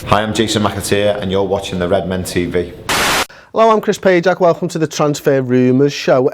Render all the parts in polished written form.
Hi, I'm Jason McAteer and you're watching the Redmen TV. Hello, I'm Chris Pajak. Welcome to the Transfer Rumours show.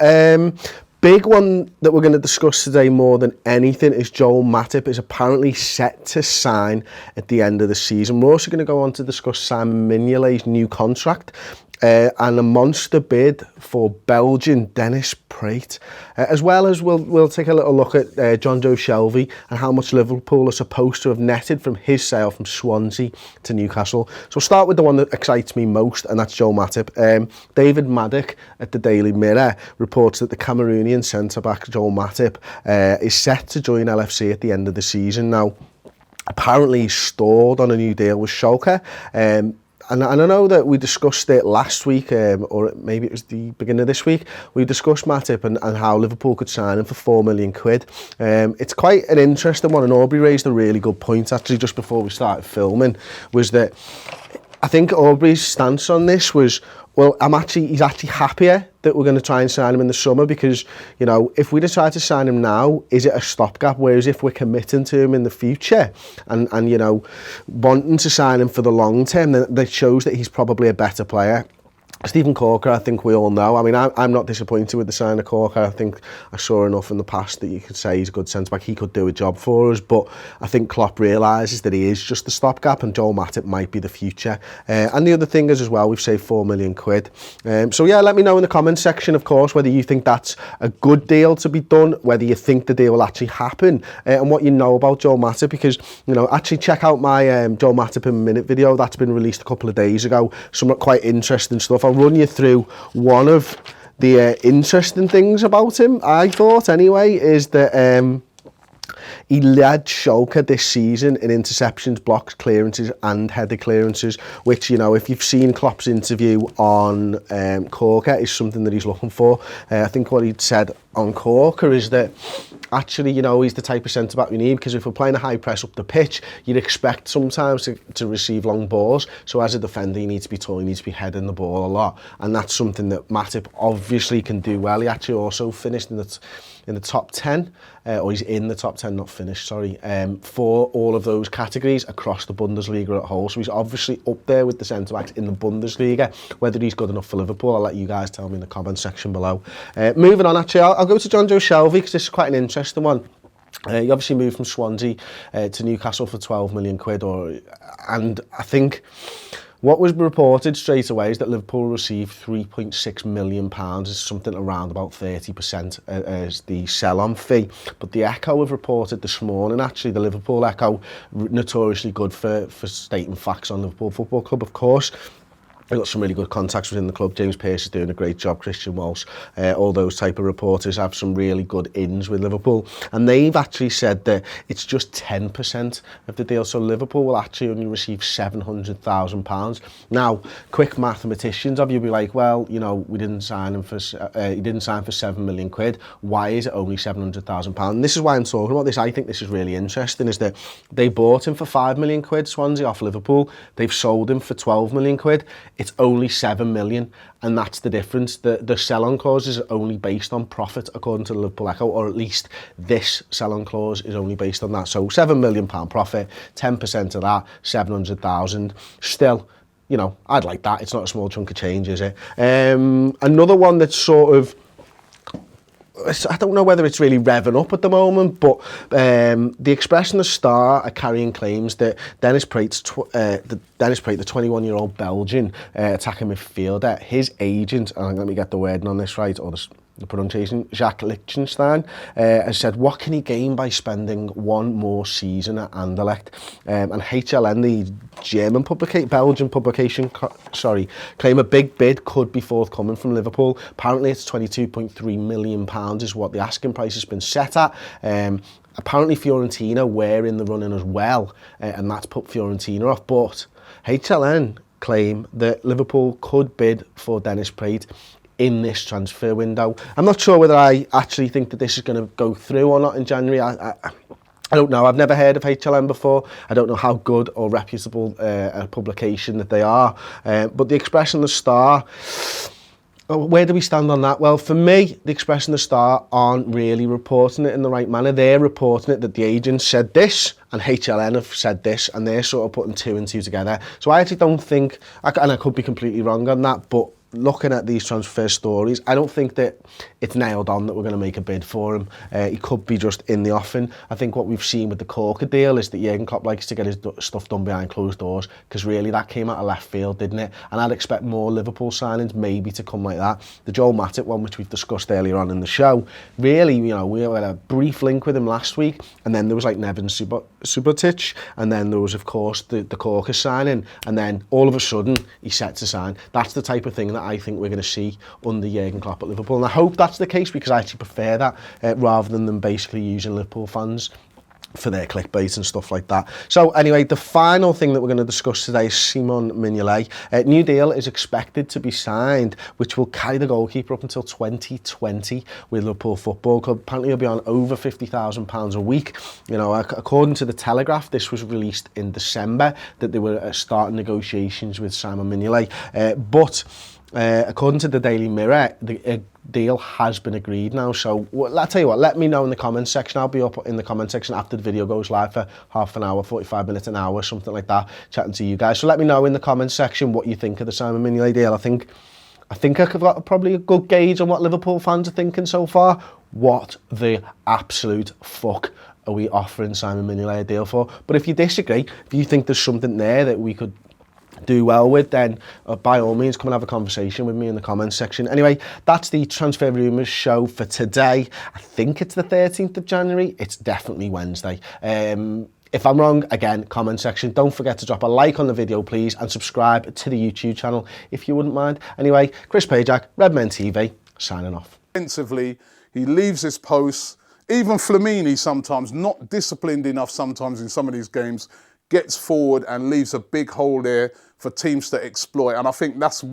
Big one that we're going to discuss today more than anything is Joel Matip is apparently set to sign at the end of the season. We're also going to go on to discuss Simon Mignolet's new contract and a monster bid for Belgian Dennis Praet, as well as we'll take a little look at Jonjo Shelvey and how much Liverpool are supposed to have netted from his sale from Swansea to Newcastle. So we'll start with the one that excites me most, and that's Joel Matip. David Maddock at the Daily Mirror reports that the Cameroonian centre-back Joel Matip is set to join LFC at the end of the season. Now, apparently he's stalled on a new deal with Schalke. And I know that we discussed it last week, or maybe it was the beginning of this week. We discussed Matip and how Liverpool could sign him for £4 million. It's quite an interesting one, and Aubrey raised a really good point actually just before we started filming, was that I think Aubrey's stance on this was, well, he's actually happier that we're going to try and sign him in the summer because, you know, if we decide to sign him now, is it a stopgap? Whereas if we're committing to him in the future and you know, wanting to sign him for the long term, then that shows that he's probably a better player. Stephen Corker, I think we all know. I mean, I'm not disappointed with the sign of Corker. I think I saw enough in the past that you could say he's a good centre-back. He could do a job for us, but I think Klopp realises that he is just the stopgap and Joel Matip might be the future. And the other thing is as well, we've saved £4 million. So yeah, let me know in the comments section, of course, whether you think that's a good deal to be done, whether you think the deal will actually happen, and what you know about Joel Matip, because, you know, actually check out my Joel Matip in a minute video. That's been released a couple of days ago. Some quite interesting stuff. I'll run you through one of the interesting things about him, I thought anyway, is that he led Schalke this season in interceptions, blocks, clearances and header clearances, which, you know, if you've seen Klopp's interview on Corker, is something that he's looking for. I think what he'd said on Corker is that actually, you know, he's the type of centre-back we need, because if we're playing a high press up the pitch, you'd expect sometimes to receive long balls. So as a defender, you need to be tall, you need to be heading the ball a lot. And that's something that Matip obviously can do well. He actually also finished in the top 10, or he's in the top 10, not finished, sorry, for all of those categories across the Bundesliga at whole. So he's obviously up there with the centre-backs in the Bundesliga. Whether he's good enough for Liverpool, I'll let you guys tell me in the comment section below. Moving on, actually, I'll go to Jonjo Shelvey, because this is quite an interesting one. He obviously moved from Swansea to Newcastle for £12 million, and I think what was reported straight away is that Liverpool received £3.6 million, is something around about 30% as the sell-on fee. But the Echo have reported this morning, actually, the Liverpool Echo, notoriously good for stating facts on Liverpool Football Club, of course. We've got some really good contacts within the club. James Pearce is doing a great job, Christian Walsh, all those type of reporters have some really good ins with Liverpool. And they've actually said that it's just 10% of the deal. So Liverpool will actually only receive £700,000. Now, quick mathematicians of you be like, well, you know, we didn't sign him for, he didn't sign for £7 million. Why is it only £700,000? And this is why I'm talking about this. I think this is really interesting, is that they bought him for £5 million, Swansea, off Liverpool. They've sold him for £12 million. It's only 7 million, and that's the difference. The sell-on clause is only based on profit, according to the Liverpool Echo, or at least this sell-on clause is only based on that. So £7 million profit, 10% of that, 700,000. Still, you know, I'd like that. It's not a small chunk of change, is it? Another one that's sort of, I don't know whether it's really revving up at the moment, but the Express and the Star are carrying claims that Dennis Praet, the 21-year-old Belgian attacking midfielder, his agent, and let me get the wording on this right, or the pronunciation, Jacques Lichtenstein, has said, what can he gain by spending one more season at Anderlecht? And HLN, the Belgian publication, claim a big bid could be forthcoming from Liverpool. Apparently it's £22.3 million is what the asking price has been set at. Apparently Fiorentina were in the running as well, and that's put Fiorentina off, but HLN claim that Liverpool could bid for Dennis Praet in this transfer window. I'm not sure whether I actually think that this is going to go through or not in January. I don't know. I've never heard of HLN before. I don't know how good or reputable a publication that they are. But the Express and the Star Where do we stand on that? Well, for me, the Express and the Star aren't really reporting it in the right manner. They're reporting it that the agent said this and HLN have said this, and they're sort of putting 2 and 2 together. So I actually don't think, and I could be completely wrong on that, but looking at these transfer stories, I don't think that it's nailed on that we're going to make a bid for him. He could be just in the offing. I think what we've seen with the Corker deal is that Jurgen Klopp likes to get his stuff done behind closed doors, because really that came out of left field, didn't it? And I'd expect more Liverpool signings maybe to come like that. The Joel Matip one, which we've discussed earlier on in the show, really, you know, we had a brief link with him last week, and then there was like Neven Subotic, and then there was, of course, the Corker signing, and then all of a sudden he's set to sign. That's the type of thing that I think we're going to see under Jurgen Klopp at Liverpool, and I hope that's the case, because I actually prefer that rather than them basically using Liverpool fans for their clickbait and stuff like that. So anyway, the final thing that we're going to discuss today is Simon Mignolet. New deal is expected to be signed, which will carry the goalkeeper up until 2020 with Liverpool Football Club. Apparently he'll be on over £50,000 a week. You know, according to the Telegraph, this was released in December, that they were starting negotiations with Simon Mignolet. But according to the Daily Mirror, the deal has been agreed now. So I'll tell you what, let me know in the comments section. I'll be up in the comment section after the video goes live for half an hour, 45 minutes, an hour, something like that, chatting to you guys. So let me know in the comments section what you think of the Simon Mignolet deal. I think I've got probably a good gauge on what Liverpool fans are thinking so far. What the absolute fuck are we offering Simon Mignolet a deal for? But if you disagree, if you think there's something there that we could do well with, then by all means come and have a conversation with me in the comments section. Anyway, that's the Transfer Rumours show for today. I think it's the 13th of January. It's definitely Wednesday. If I'm wrong, again, comment section. Don't forget to drop a like on the video, please, and subscribe to the YouTube channel if you wouldn't mind. Anyway, Chris Pajak, Redmen TV, signing off. Defensively, he leaves his post. Even Flamini sometimes, not disciplined enough sometimes in some of these games, gets forward and leaves a big hole there for teams to exploit. And I think that's